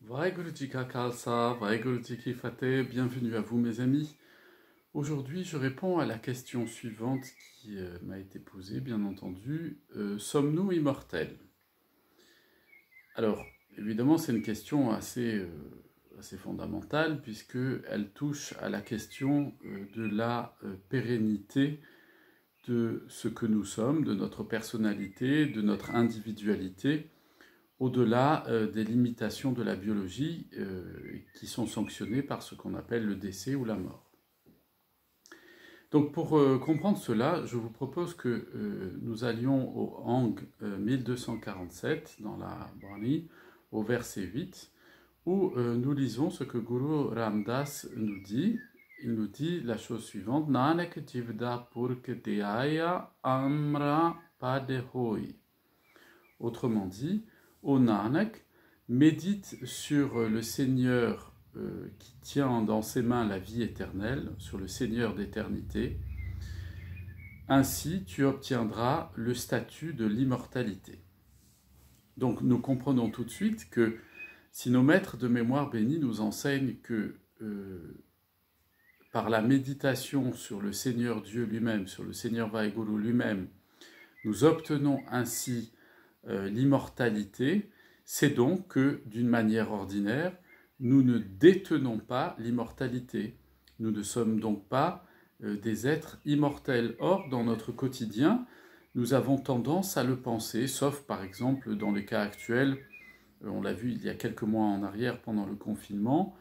Vaheguru Ji Ka Khalsa, Vaheguru Ji Ki Fateh, bienvenue à vous mes amis. Aujourd'hui je réponds à la question suivante qui m'a été posée, bien entendu. Sommes-nous immortels? Alors, évidemment c'est une question assez fondamentale puisqu'elle touche à la question de la pérennité de ce que nous sommes, de notre personnalité, de notre individualité, au-delà des limitations de la biologie qui sont sanctionnées par ce qu'on appelle le décès ou la mort. Donc pour comprendre cela, je vous propose que nous allions au Hang 1247 dans la Bani, au verset 8, où nous lisons ce que Guru Ramdas nous dit. Il nous dit la chose suivante: Nanak jivda purk deaya amra padehoi. Autrement dit, ô Nanak, médite sur le Seigneur qui tient dans ses mains la vie éternelle, sur le Seigneur d'éternité. Ainsi, tu obtiendras le statut de l'immortalité. Donc, nous comprenons tout de suite que si nos maîtres de mémoire bénis nous enseignent que par la méditation sur le Seigneur Dieu lui-même, sur le Seigneur Vaheguru lui-même, nous obtenons ainsi l'immortalité, c'est donc que, d'une manière ordinaire, nous ne détenons pas l'immortalité. Nous ne sommes donc pas des êtres immortels. Or, dans notre quotidien, nous avons tendance à le penser, sauf par exemple dans les cas actuels, on l'a vu il y a quelques mois en arrière pendant le confinement,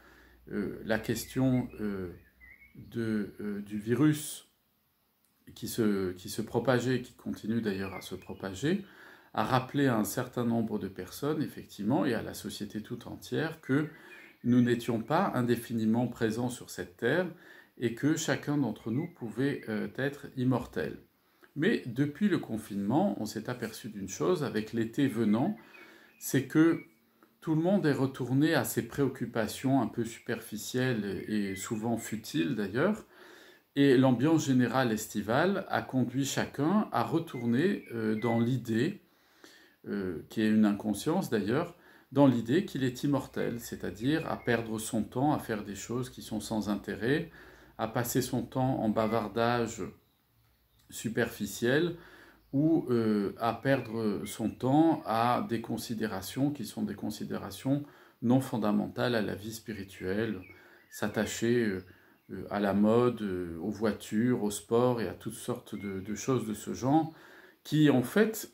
la question du virus qui se propageait, qui continue d'ailleurs à se propager, a rappelé à un certain nombre de personnes, effectivement, et à la société tout entière, que nous n'étions pas indéfiniment présents sur cette terre et que chacun d'entre nous pouvait être immortel. Mais depuis le confinement, on s'est aperçu d'une chose, avec l'été venant, c'est que tout le monde est retourné à ses préoccupations un peu superficielles et souvent futiles d'ailleurs, et l'ambiance générale estivale a conduit chacun à retourner dans l'idée, qui est une inconscience d'ailleurs, dans l'idée qu'il est immortel, c'est-à-dire à perdre son temps à faire des choses qui sont sans intérêt, à passer son temps en bavardage superficiel ou à perdre son temps à des considérations qui sont des considérations non fondamentales à la vie spirituelle, s'attacher à la mode, aux voitures, au sport et à toutes sortes de choses de ce genre, qui en fait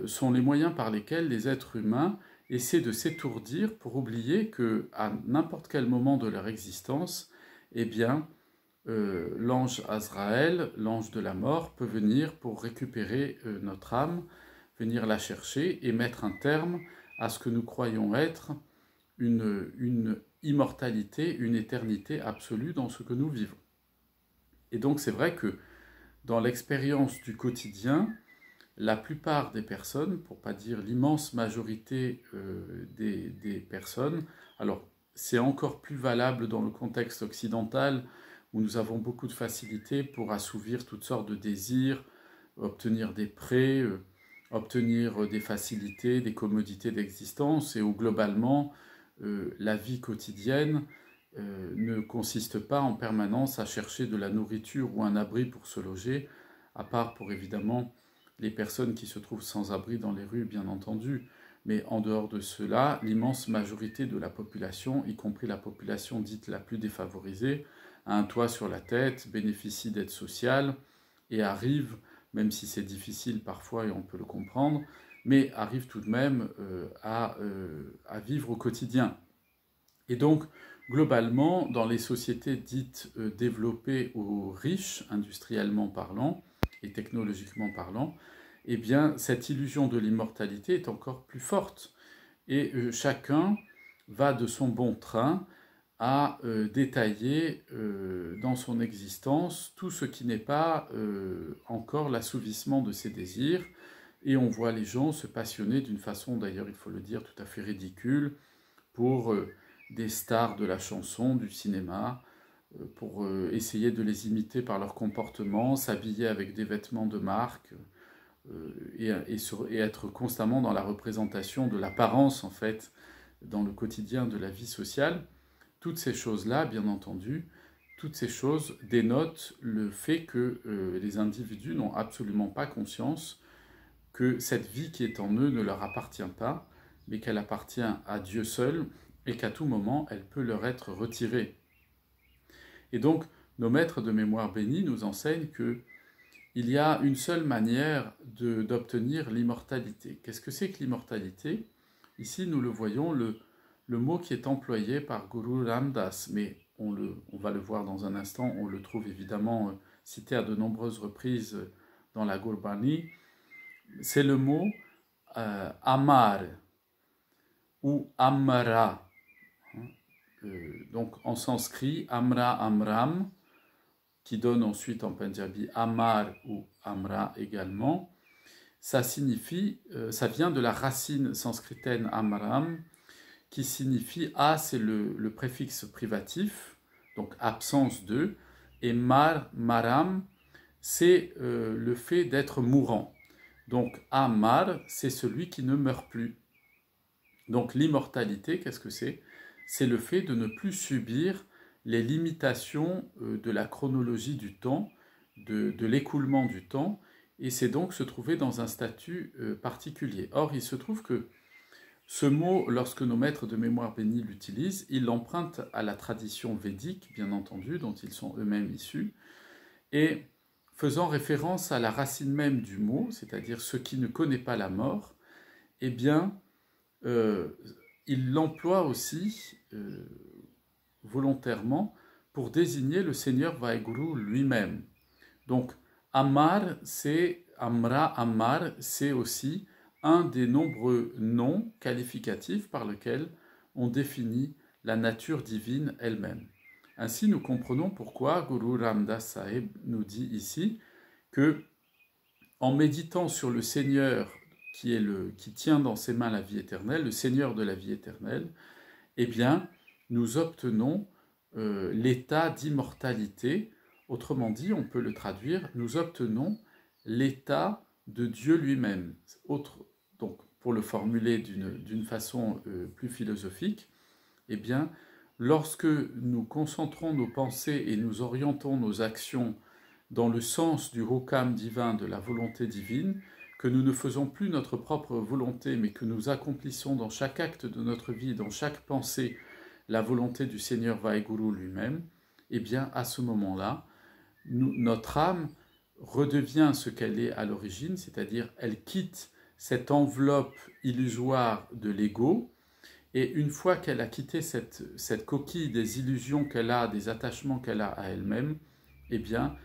sont les moyens par lesquels les êtres humains essaient de s'étourdir pour oublier que à n'importe quel moment de leur existence, eh bien, l'ange Azraël, l'ange de la mort, peut venir pour récupérer notre âme, venir la chercher et mettre un terme à ce que nous croyons être une immortalité, une éternité absolue dans ce que nous vivons. Et donc c'est vrai que dans l'expérience du quotidien, la plupart des personnes, pour ne pas dire l'immense majorité des personnes, alors c'est encore plus valable dans le contexte occidental où nous avons beaucoup de facilité pour assouvir toutes sortes de désirs, obtenir des prêts, obtenir des facilités, des commodités d'existence, et où globalement la vie quotidienne ne consiste pas en permanence à chercher de la nourriture ou un abri pour se loger, à part pour évidemment les personnes qui se trouvent sans abri dans les rues, bien entendu. Mais en dehors de cela, l'immense majorité de la population, y compris la population dite la plus défavorisée, a un toit sur la tête, bénéficie d'aides sociales et arrive, même si c'est difficile parfois et on peut le comprendre, mais arrive tout de même à vivre au quotidien. Et donc, globalement, dans les sociétés dites développées ou riches, industriellement parlant et technologiquement parlant, eh bien, cette illusion de l'immortalité est encore plus forte. Et chacun va de son bon train à détailler dans son existence tout ce qui n'est pas encore l'assouvissement de ses désirs. Et on voit les gens se passionner d'une façon, d'ailleurs, il faut le dire, tout à fait ridicule, pour des stars de la chanson, du cinéma, pour essayer de les imiter par leur comportement, s'habiller avec des vêtements de marque, et être constamment dans la représentation de l'apparence, en fait, dans le quotidien de la vie sociale, toutes ces choses-là, bien entendu, toutes ces choses dénotent le fait que les individus n'ont absolument pas conscience que cette vie qui est en eux ne leur appartient pas, mais qu'elle appartient à Dieu seul, et qu'à tout moment, elle peut leur être retirée. Et donc, nos maîtres de mémoire bénis nous enseignent que il y a une seule manière d'obtenir l'immortalité. Qu'est-ce que c'est que l'immortalité? Ici, nous le voyons, le mot qui est employé par Guru Ramdas, mais on va le voir dans un instant, on le trouve évidemment cité à de nombreuses reprises dans la Gurbani, c'est le mot Amar ou Amara. Donc en sanskrit, Amra Amram, qui donne ensuite en Punjabi Amar ou Amra également, ça signifie, ça vient de la racine sanskritaine Amram, qui signifie A, c'est le préfixe privatif, donc absence de, et Maram, c'est le fait d'être mourant. Donc Amar, c'est celui qui ne meurt plus. Donc l'immortalité, qu'est-ce que c'est? C'est le fait de ne plus subir les limitations de la chronologie du temps, de l'écoulement du temps, et c'est donc se trouver dans un statut particulier. Or, il se trouve que ce mot, lorsque nos maîtres de mémoire bénis l'utilisent, ils l'empruntent à la tradition védique, bien entendu, dont ils sont eux-mêmes issus, et faisant référence à la racine même du mot, c'est-à-dire ce qui ne connaît pas la mort, eh bien, il l'emploie aussi volontairement pour désigner le Seigneur Vaheguru lui-même. Donc, Amar, Amra Amar, c'est aussi un des nombreux noms qualificatifs par lesquels on définit la nature divine elle-même. Ainsi, nous comprenons pourquoi Guru Ramdas Sahib nous dit ici que, en méditant sur le Seigneur qui tient dans ses mains la vie éternelle, le Seigneur de la vie éternelle, eh bien, nous obtenons l'état d'immortalité. Autrement dit, on peut le traduire, nous obtenons l'état de Dieu lui-même. Donc, pour le formuler d'une façon plus philosophique, eh bien, lorsque nous concentrons nos pensées et nous orientons nos actions dans le sens du hokam divin, de la volonté divine, que nous ne faisons plus notre propre volonté, mais que nous accomplissons dans chaque acte de notre vie, dans chaque pensée, la volonté du Seigneur Vaheguru lui-même, eh bien, à ce moment-là, notre âme redevient ce qu'elle est à l'origine, c'est-à-dire elle quitte cette enveloppe illusoire de l'ego, et une fois qu'elle a quitté cette coquille des illusions qu'elle a, des attachements qu'elle a à elle-même, eh bien,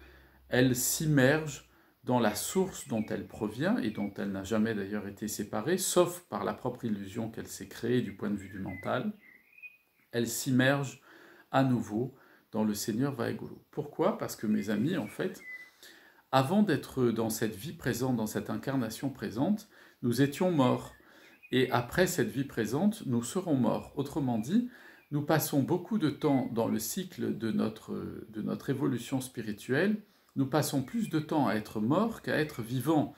elle s'immerge dans la source dont elle provient et dont elle n'a jamais d'ailleurs été séparée, sauf par la propre illusion qu'elle s'est créée du point de vue du mental. Elle s'immerge à nouveau dans le Seigneur Vaheguru. Pourquoi? Parce que mes amis, en fait, avant d'être dans cette vie présente, dans cette incarnation présente, nous étions morts. Et après cette vie présente, nous serons morts. Autrement dit, nous passons beaucoup de temps dans le cycle de notre évolution spirituelle. Nous passons plus de temps à être morts qu'à être vivants.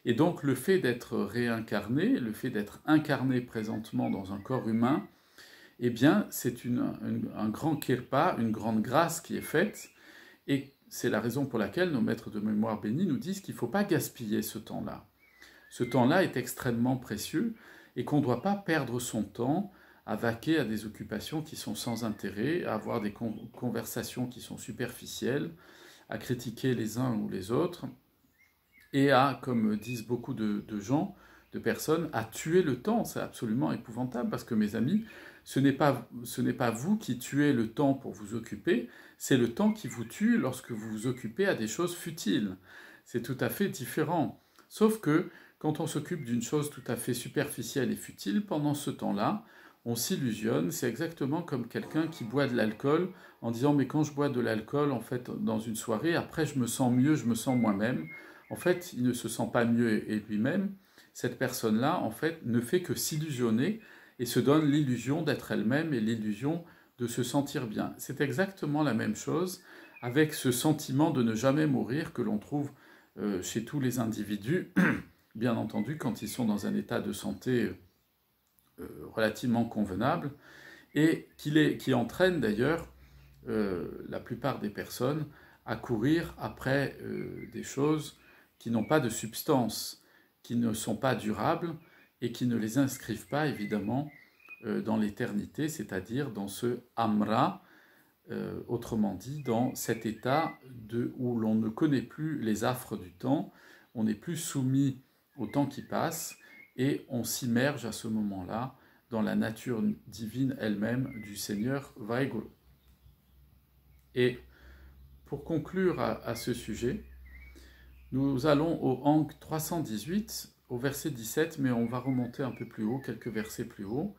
Et donc le fait d'être réincarné, le fait d'être incarné présentement dans un corps humain, eh bien c'est un grand kirpa, une grande grâce qui est faite. Et c'est la raison pour laquelle nos maîtres de mémoire bénis nous disent qu'il ne faut pas gaspiller ce temps-là. Ce temps-là est extrêmement précieux et qu'on ne doit pas perdre son temps à vaquer à des occupations qui sont sans intérêt, à avoir des conversations qui sont superficielles, à critiquer les uns ou les autres, et à, comme disent beaucoup de gens, de personnes, à tuer le temps. C'est absolument épouvantable, parce que mes amis, ce n'est pas vous qui tuez le temps pour vous occuper, c'est le temps qui vous tue lorsque vous vous occupez à des choses futiles. C'est tout à fait différent. Sauf que, quand on s'occupe d'une chose tout à fait superficielle et futile, pendant ce temps-là, on s'illusionne. C'est exactement comme quelqu'un qui boit de l'alcool en disant « mais quand je bois de l'alcool, en fait, dans une soirée, après je me sens mieux, je me sens moi-même ». En fait, il ne se sent pas mieux et lui-même. Cette personne-là, en fait, ne fait que s'illusionner et se donne l'illusion d'être elle-même et l'illusion de se sentir bien. C'est exactement la même chose avec ce sentiment de ne jamais mourir que l'on trouve chez tous les individus, bien entendu, quand ils sont dans un état de santé relativement convenable et qui entraîne d'ailleurs la plupart des personnes à courir après des choses qui n'ont pas de substance, qui ne sont pas durables et qui ne les inscrivent pas évidemment dans l'éternité, c'est-à-dire dans ce Amra, autrement dit dans cet état où l'on ne connaît plus les affres du temps, on n'est plus soumis au temps qui passe et on s'immerge à ce moment-là dans la nature divine elle-même du Seigneur Vaiguru. Et pour conclure à ce sujet, nous allons au Ang 318, au verset 17, mais on va remonter un peu plus haut, quelques versets plus haut,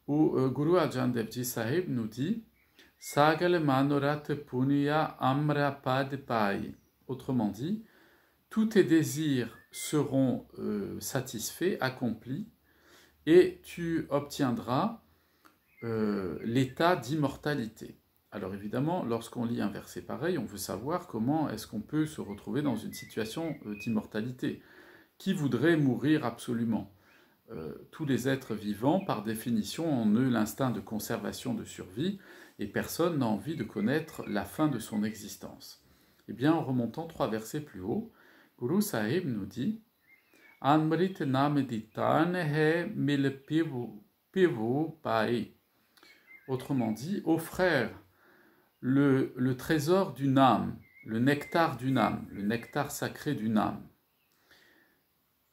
où Guru Arjan Devji Sahib nous dit « Sagal Manorat Punya Amrapad Pai ». Autrement dit, tous tes désirs seront satisfaits, accomplis, et tu obtiendras l'état d'immortalité. Alors évidemment, lorsqu'on lit un verset pareil, on veut savoir comment est-ce qu'on peut se retrouver dans une situation d'immortalité. Qui voudrait mourir absolument ? Tous les êtres vivants, par définition, ont eux l'instinct de conservation, de survie, et personne n'a envie de connaître la fin de son existence. Eh bien, en remontant 3 versets plus haut, Guru Sahib nous dit « Amrit nameditan he mil pivu pai ». Autrement dit, ô frère, le trésor d'une âme, le nectar d'une âme, le nectar sacré d'une âme.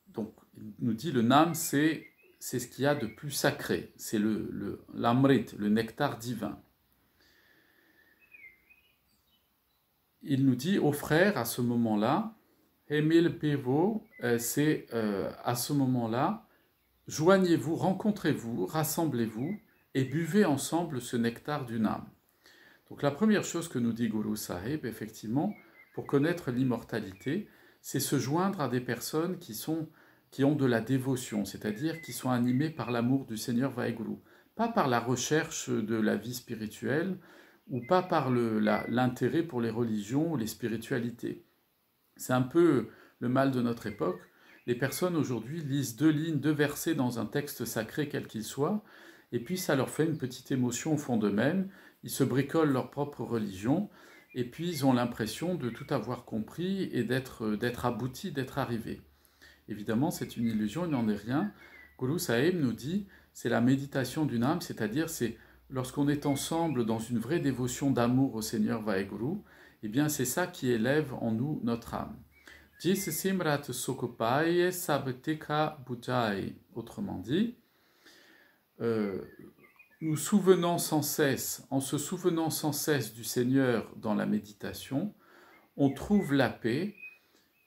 Donc, il nous dit le nam, c'est ce qu'il y a de plus sacré, c'est l'amrit, le nectar divin. Il nous dit aux frères à ce moment-là, Emil Pevo, c'est à ce moment-là, joignez-vous, rencontrez-vous, rassemblez-vous et buvez ensemble ce nectar d'une âme. Donc la première chose que nous dit Guru Sahib, effectivement, pour connaître l'immortalité, c'est se joindre à des personnes qui ont de la dévotion, c'est-à-dire qui sont animées par l'amour du Seigneur Vaiguru, pas par la recherche de la vie spirituelle ou pas par l'intérêt pour les religions ou les spiritualités. C'est un peu le mal de notre époque. Les personnes aujourd'hui lisent 2 lignes, 2 versets dans un texte sacré quel qu'il soit, et puis ça leur fait une petite émotion au fond d'eux-mêmes, ils se bricolent leur propre religion, et puis ils ont l'impression de tout avoir compris et d'être aboutis, d'être arrivés. Évidemment, c'est une illusion, il n'en est rien. Guru Sahib nous dit, c'est la méditation d'une âme, c'est-à-dire c'est lorsqu'on est ensemble dans une vraie dévotion d'amour au Seigneur Vaiguru, eh bien c'est ça qui élève en nous notre âme. Jis simrat sukupaye sabtika bujai. Autrement dit, nous souvenons sans cesse, en se souvenant sans cesse du Seigneur dans la méditation, on trouve la paix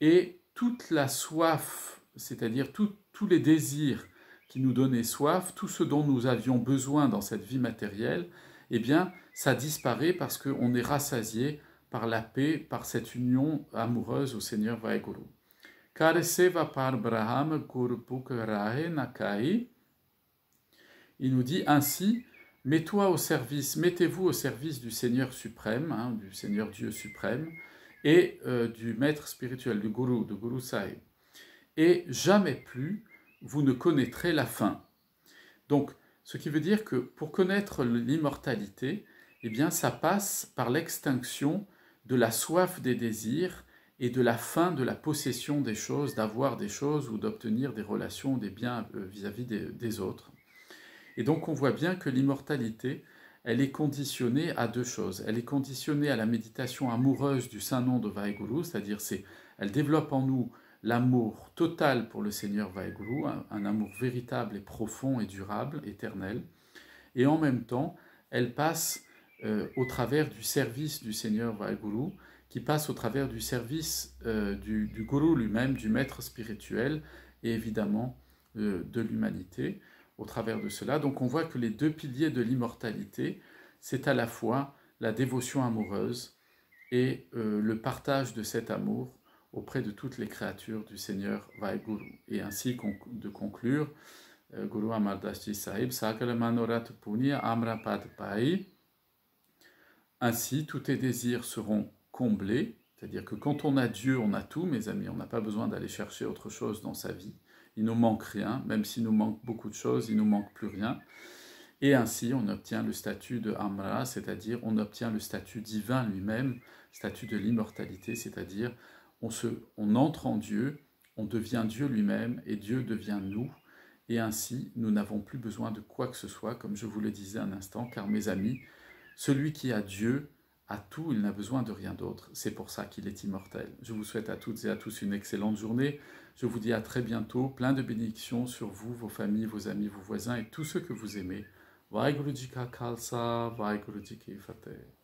et toute la soif, c'est-à-dire tous les désirs qui nous donnaient soif, tout ce dont nous avions besoin dans cette vie matérielle, eh bien, ça disparaît parce qu'on est rassasié par la paix, par cette union amoureuse au Seigneur Vaiguru. Kareseva par Braham Gurupukarahe Nakai. Il nous dit ainsi, mettez-vous au service du Seigneur suprême, du Seigneur Dieu suprême, et du maître spirituel, du Guru, de Guru Sahib. Et jamais plus vous ne connaîtrez la fin. Donc, ce qui veut dire que pour connaître l'immortalité, eh bien, ça passe par l'extinction de la soif des désirs et de la fin de la possession des choses, d'avoir des choses ou d'obtenir des relations, des biens vis-à-vis des autres. Et donc, on voit bien que l'immortalité, elle est conditionnée à 2 choses. Elle est conditionnée à la méditation amoureuse du Saint-Nom de Vaiguru, c'est-à-dire elle développe en nous l'amour total pour le Seigneur Vaiguru, un amour véritable et profond et durable, éternel. Et en même temps, elle passe au travers du service du Seigneur Vaiguru, qui passe au travers du service du Guru lui-même, du maître spirituel, et évidemment de l'humanité. Au travers de cela. Donc on voit que les 2 piliers de l'immortalité, c'est à la fois la dévotion amoureuse et le partage de cet amour auprès de toutes les créatures du Seigneur Vaiguru. Et ainsi de conclure, Guru Amar Das Ji Sahib, Sakala Manorat Punya Amrapad Pai. Ainsi, tous tes désirs seront comblés, c'est-à-dire que quand on a Dieu, on a tout, mes amis, on n'a pas besoin d'aller chercher autre chose dans sa vie. il nous manque rien, même s'il nous manque beaucoup de choses, il nous manque plus rien. Et ainsi, on obtient le statut de Amra, c'est-à-dire on obtient le statut divin lui-même, statut de l'immortalité, c'est-à-dire on entre en Dieu, on devient Dieu lui-même et Dieu devient nous. Et ainsi, nous n'avons plus besoin de quoi que ce soit, comme je vous le disais un instant, car mes amis, celui qui a Dieu a tout, il n'a besoin de rien d'autre. C'est pour ça qu'il est immortel. Je vous souhaite à toutes et à tous une excellente journée. Je vous dis à très bientôt, plein de bénédictions sur vous, vos familles, vos amis, vos voisins et tous ceux que vous aimez. Vaheguru Ji Ka Khalsa, Vaheguru Ji Ki Fateh.